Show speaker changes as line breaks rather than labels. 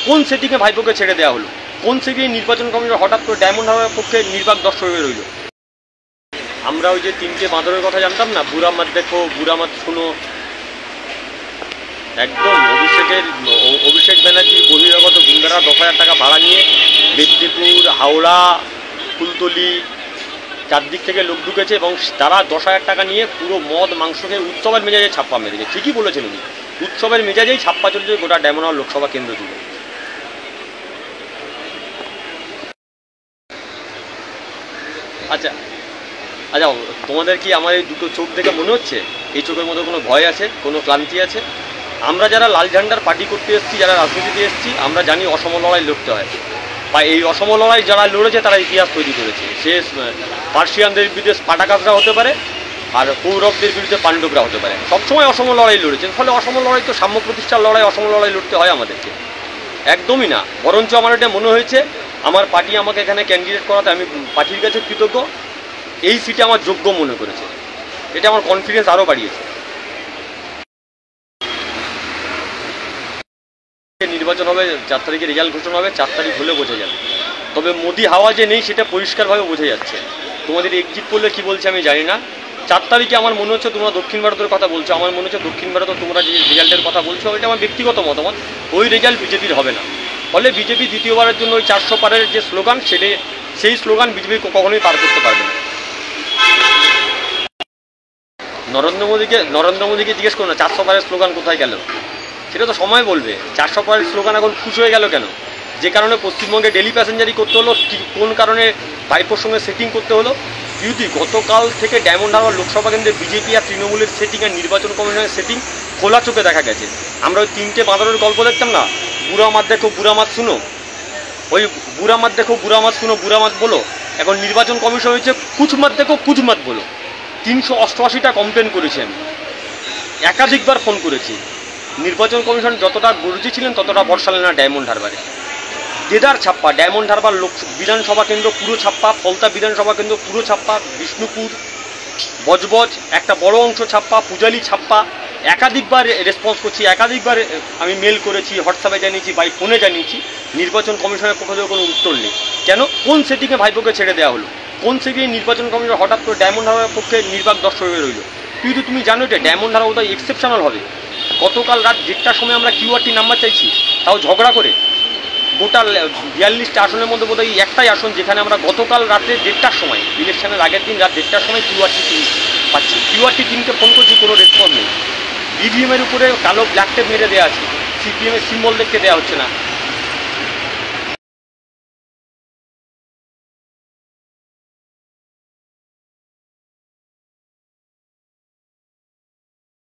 কোন সেটিংয়ে ভাইপোকে ছেড়ে দেওয়া হলো? কোন সেটিংয়ে নির্বাচন কমিশন হঠাৎ করে ডায়মন্ড হারবারের পক্ষে নির্বাক দর্শক হয়ে রইল? আমরা ওই যে 3টে বাঁদরের কথা জানতাম না, বুড়া মাত দেখো, বুড়া মাত শুনো, একদম অভিষেক ব্যানার্জির বহিরাগত গুন্ডারা 10,000 টাকা ভাড়া নিয়ে মেদিনীপুর, হাওড়া, ফুলতলি চারদিক থেকে লোক ঢুকেছে এবং তারা 10,000 টাকা নিয়ে পুরো মদ মাংস খেয়ে উৎসবের মেজাজে ছাপ্পা মেরেছে। ঠিকই বলেছেন উনি, উৎসবের মেজাজেই ছাপ্পা চলেছে গোটা ডায়মন্ড হারবার লোকসভা কেন্দ্র জুড়ে। আচ্ছা আচ্ছা, তোমাদের কি আমার এই দুটো চোখ দেখে মনে হচ্ছে এই চোখের মধ্যে কোনো ভয় আছে, কোনো ক্লান্তি আছে? আমরা যারা লাল ঝান্ডার পার্টি করতে এসেছি, যারা রাজনীতিতে এসেছি, আমরা জানি অসম লড়াই লড়তে হয়, বা এই অসম লড়াই যারা লড়েছে তারা ইতিহাস তৈরি করেছে। সে পার্সিয়ানদের বিরুদ্ধে স্পার্টাকাসরা হতে পারে, আর কৌরবদের বিরুদ্ধে পাণ্ডবরা হতে পারে, সবসময় অসম লড়াই লড়েছে। ফলে অসম লড়াই তো সাম্য প্রতিষ্ঠার লড়াই, অসম লড়াই লড়তে হয় আমাদেরকে? একদমই না। বরঞ্চ আমার এটা মনে হয়েছে আমার পার্টি আমাকে এখানে ক্যান্ডিডেট করাতে আমি পার্টির কাছে কৃতজ্ঞ, এই সিটে আমার যোগ্য মনে করেছে, এটা আমার কনফিডেন্স আরও বাড়িয়েছে। নির্বাচন হবে 4 তারিখে, রেজাল্ট ঘোষণা হবে, 4 তারিখ হলে বোঝা যাবে। তবে মোদি হাওয়া যে নেই সেটা পরিষ্কারভাবে বোঝা যাচ্ছে। তোমাদের এক্সিট করলে কী বলছে আমি জানি না। 4 তারিখে আমার মনে হচ্ছে তোমরা দক্ষিণ ভারতের কথা বলছো, আমার মনে হচ্ছে দক্ষিণ ভারতে তোমরা যে রেজাল্টের কথা বলছো এটা আমার ব্যক্তিগত মতামত, ওই রেজাল্ট বিজেপির হবে না। ফলে বিজেপি দ্বিতীয়বারের জন্য ওই 400 পারের যে স্লোগান, সেই স্লোগান বিজেপি কখনোই পার করতে পারবে না। নরেন্দ্র মোদীকে জিজ্ঞেস করো না 400 পারের স্লোগান কোথায় গেল, সেটা তো সময় বলবে। 400 পারের স্লোগান এখন খুশ হয়ে গেল কেন? যে কারণে পশ্চিমবঙ্গে ডেলি প্যাসেঞ্জারি করতে হলো, কোন কারণে ভাইপোর সঙ্গে সেটিং করতে হলো? যদি গতকাল থেকে ডায়মন্ড হারবার লোকসভা কেন্দ্রে বিজেপি আর তৃণমূলের সেটিং আর নির্বাচন কমিশনের সেটিং খোলা চোখে দেখা গেছে। আমরা ওই 3টে বাঁদরের গল্প দেখতাম না, বুড়া মাত দেখো, বুড়া মাত শুনো, ওই বুড়া মাত দেখো, বুড়া মাত শুনো, বুড়া মাত বলো। এখন নির্বাচন কমিশন হয়েছে কুচ মাত দেখো, কুচ মাত বলো। 388টা কমপ্লেন করেছি আমি, একাধিকবার ফোন করেছি। নির্বাচন কমিশন যতটা গর্জি ছিলেন ততটা বর্ষালেন না ডায়মন্ড হারবারে। দেদার ছাপ্পা, ডায়মন্ড হারবার বিধানসভা কেন্দ্র পুরো ছাপ্পা, ফলতা বিধানসভা কেন্দ্র পুরো ছাপ্পা, বিষ্ণুপুর, বজবজ একটা বড় অংশ ছাপ্পা, পূজালি ছাপ্পা। একাধিকবার রেসপন্স করছি, একাধিকবার আমি মেল করেছি, হোয়াটসঅ্যাপে জানিয়েছি, বাই ফোনে জানিয়েছি। নির্বাচন কমিশনের পক্ষ থেকে কোনো উত্তর নেই। কেন? কোন সেটিংয়ে ভাইপোকে ছেড়ে দেওয়া হলো? কোন সেটিংয়ে নির্বাচন কমিশন হঠাৎ করে ডায়মন্ড হারবারের পক্ষে নির্বাক দর্শক হয়ে রইল? কিন্তু তুমি জানো এটা ডায়মন্ড হারবার বোধহয় এক্সেপশনাল হবে। গতকাল রাত 1টার সময় আমরা কিউআরটি নাম্বার চাইছি, তাও ঝগড়া করে। গোটা 42টা আসনের মধ্যে বোধহয় একটাই আসন যেখানে আমরা গতকাল রাতে 1টার সময়, ইলেকশনের আগের দিন রাত 1টার সময় কিউআরটি পাচ্ছি। কিউআরটি টিমকে ফোন করছি, কোনো রেসপন্স নেই। ইভিএমের উপরে কালো ব্ল্যাক টেপ মেরে দেওয়া আছে, সিপিএমের সিম্বল দেখতে দেওয়া হচ্ছে না।